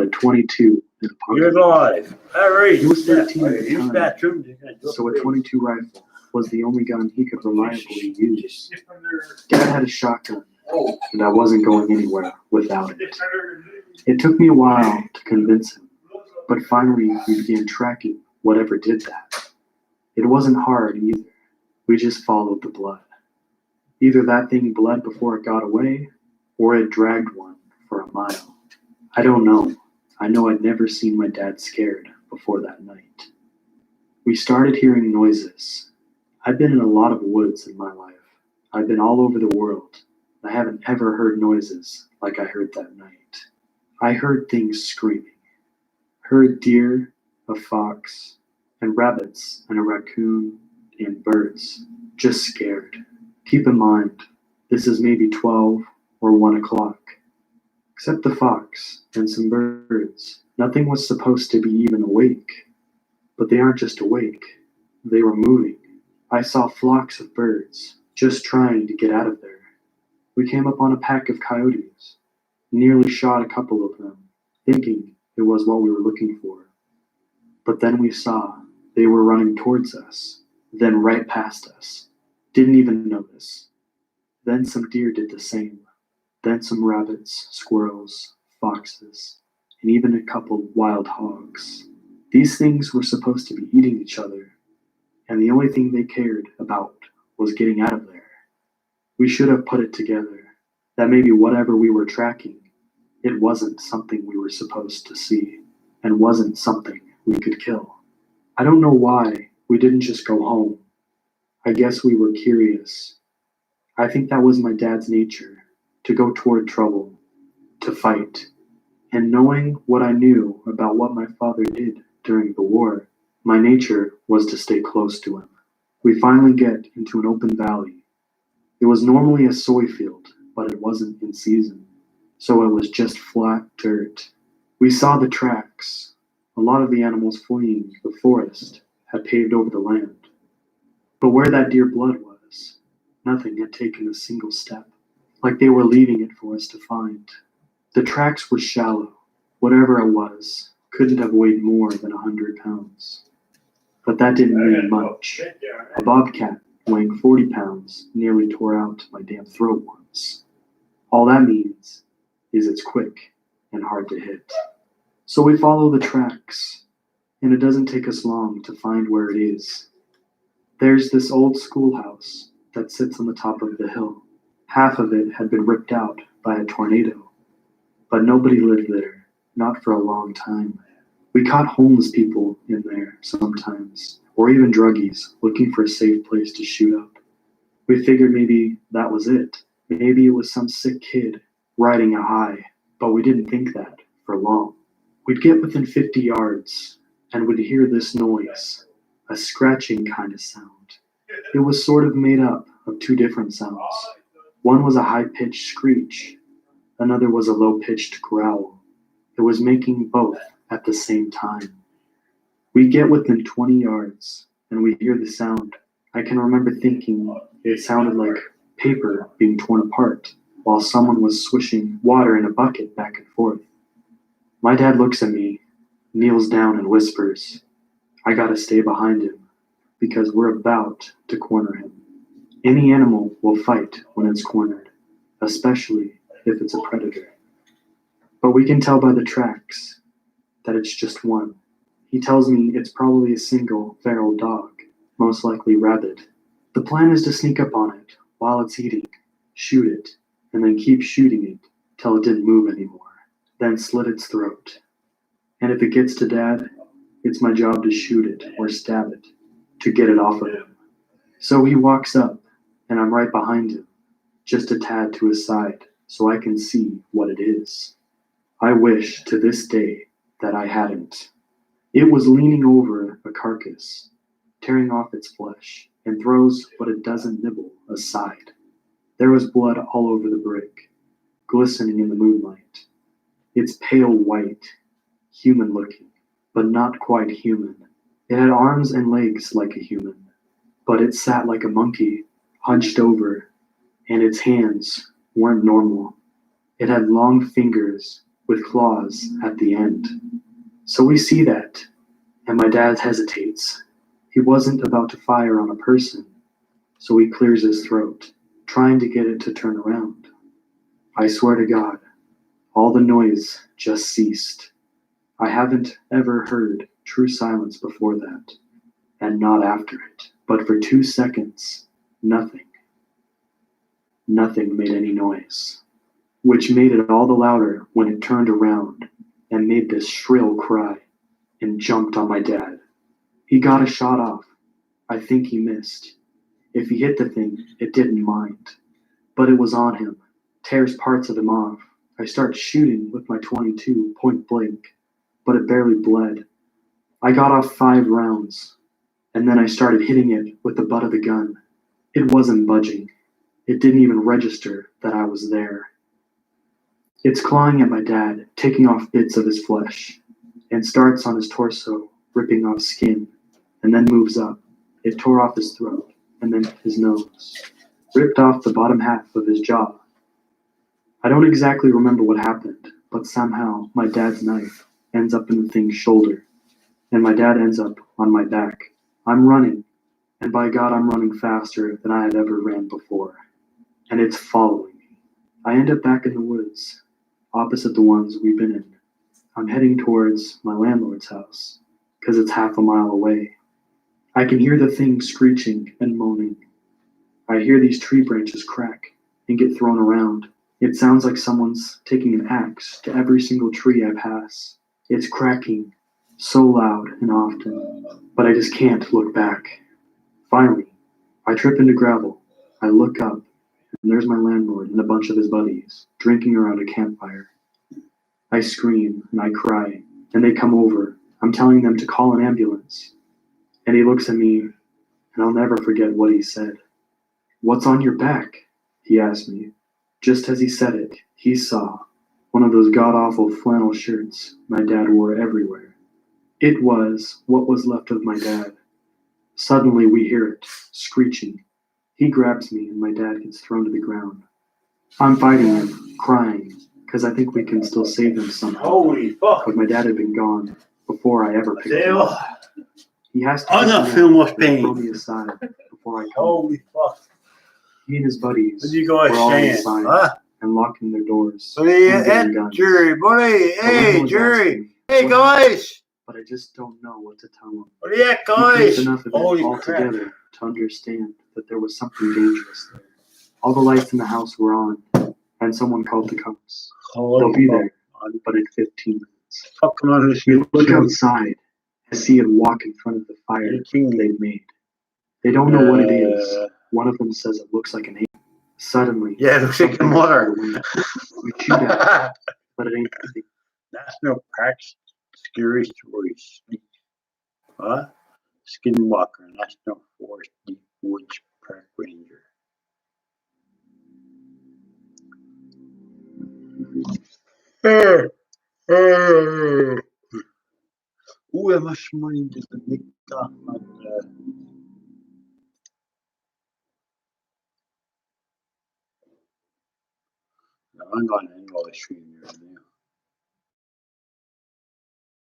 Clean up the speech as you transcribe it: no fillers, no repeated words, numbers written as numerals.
had 22 in a pocket. You're alive. Harry. He was 13 at the Use time, bathroom. so a 22 rifle was the only gun he could reliably use. Dad had a shotgun, and I wasn't going anywhere without it. It took me a while to convince him, but finally we began tracking whatever did that. It wasn't hard either. We just followed the blood. Either that thing bled before it got away, or it dragged one for a mile. I don't know. I know I'd never seen my dad scared before that night. We started hearing noises. I've been in a lot of woods in my life. I've been all over the world. I haven't ever heard noises like I heard that night. I heard things screaming. Heard deer, a fox, and rabbits, and a raccoon, and birds. Just scared. Keep in mind, this is maybe 12 or 1 o'clock. Except the fox and some birds. Nothing was supposed to be even awake. But they aren't just awake. They were moving. I saw flocks of birds, just trying to get out of there. We came upon a pack of coyotes. Nearly shot a couple of them, thinking it was what we were looking for. But then we saw they were running towards us, then right past us. Didn't even notice. Then some deer did the same. Then some rabbits, squirrels, foxes, and even a couple wild hogs. These things were supposed to be eating each other, and the only thing they cared about was getting out of there. We should have put it together that maybe whatever we were tracking, it wasn't something we were supposed to see, and wasn't something we could kill. I don't know why we didn't just go home. I guess we were curious. I think that was my dad's nature, to go toward trouble, to fight. And knowing what I knew about what my father did during the war, my nature was to stay close to him. We finally get into an open valley. It was normally a soy field, but it wasn't in season, so it was just flat dirt. We saw the tracks. A lot of the animals fleeing the forest had paved over the land. But where that deer blood was, nothing had taken a single step, like they were leaving it for us to find. The tracks were shallow. Whatever it was couldn't have weighed more than 100 pounds. But that didn't mean much. A bobcat weighing 40 pounds nearly tore out my damn throat once. All that means is it's quick and hard to hit. So we follow the tracks, and it doesn't take us long to find where it is. There's this old schoolhouse that sits on the top of the hill. Half of it had been ripped out by a tornado, but nobody lived there, not for a long time. We caught homeless people in there sometimes, or even druggies looking for a safe place to shoot up. We figured maybe that was it. Maybe it was some sick kid riding a high, but we didn't think that for long. We'd get within 50 yards, and we'd hear this noise, a scratching kind of sound. It was sort of made up of two different sounds. One was a high-pitched screech, another was a low-pitched growl. It was making both at the same time. We get within 20 yards, and we hear the sound. I can remember thinking it sounded like paper being torn apart, while someone was swishing water in a bucket back and forth. My dad looks at me, kneels down, and whispers, "I gotta stay behind him, because we're about to corner him." Any animal will fight when it's cornered, especially if it's a predator. But we can tell by the tracks that it's just one. He tells me it's probably a single feral dog, most likely rabid. The plan is to sneak up on it while it's eating, shoot it, and then keep shooting it till it didn't move anymore, then slit its throat. And if it gets to Dad, it's my job to shoot it or stab it to get it off of him. So he walks up, and I'm right behind him, just a tad to his side, so I can see what it is. I wish to this day that I hadn't. It was leaning over a carcass, tearing off its flesh, and throws what it doesn't nibble aside. There was blood all over the brick, glistening in the moonlight. It's pale white, human-looking, but not quite human. It had arms and legs like a human, but it sat like a monkey, hunched over, and its hands weren't normal. It had long fingers with claws at the end. So we see that, and my dad hesitates. He wasn't about to fire on a person, so he clears his throat, trying to get it to turn around. I swear to God, all the noise just ceased. I haven't ever heard true silence before that, and not after it. But for 2 seconds, nothing. Nothing made any noise, which made it all the louder when it turned around and made this shrill cry and jumped on my dad. He got a shot off. I think he missed. If he hit the thing, it didn't mind. But it was on him, tears parts of him off. I start shooting with my .22 point blank, but it barely bled. I got off 5 rounds, and then I started hitting it with the butt of the gun. It wasn't budging. It didn't even register that I was there. It's clawing at my dad, taking off bits of his flesh, and starts on his torso, ripping off skin, and then moves up. It tore off his throat, and then his nose, ripped off the bottom half of his jaw. I don't exactly remember what happened, but somehow my dad's knife ends up in the thing's shoulder, and my dad ends up on my back. I'm running, and by God, I'm running faster than I had ever ran before. And it's following me. I end up back in the woods, opposite the ones we've been in. I'm heading towards my landlord's house, because it's half a mile away. I can hear the thing screeching and moaning. I hear these tree branches crack and get thrown around. It sounds like someone's taking an axe to every single tree I pass. It's cracking so loud and often, but I just can't look back. Finally, I trip into gravel. I look up, and there's my landlord and a bunch of his buddies, drinking around a campfire. I scream and I cry, and they come over. I'm telling them to call an ambulance. And he looks at me, and I'll never forget what he said. "What's on your back?" he asked me. Just as he said it, he saw one of those god-awful flannel shirts my dad wore everywhere. It was what was left of my dad. Suddenly we hear it, screeching. He grabs me and my dad gets thrown to the ground. I'm fighting him, crying, because I think we can still save him somehow. Holy fuck. But my dad had been gone before I ever picked him up. He has to I'm not feeling much pain. throw me aside before I come. Holy fuck. He and his buddies What are you guys were all saying? inside Huh? and locking their doors. What are you and getting at, guns. Jerry, buddy? The Hey, landlord Jerry. asked me Hey, what guys. but I just don't know what to tell him. What are you at, He guys? thinks enough of Holy it all crap. together to understand that there was something dangerous there. All the lights in the house were on, and someone called the cops. They'll be there, but in 15 minutes. Fucking on this We look outside and see it walk in front of the fire they've made. They don't know what it is. One of them says it looks like an ape. Suddenly, Yeah, it looks like a something mother. through the window. We shoot at it, but it ain't nothing. National Parks Scary Stories. Huh? Skinwalker, National Forest, Deep Woods Park Ranger. Hoe jag måste man inte nytta att I'm going to end all the stream here.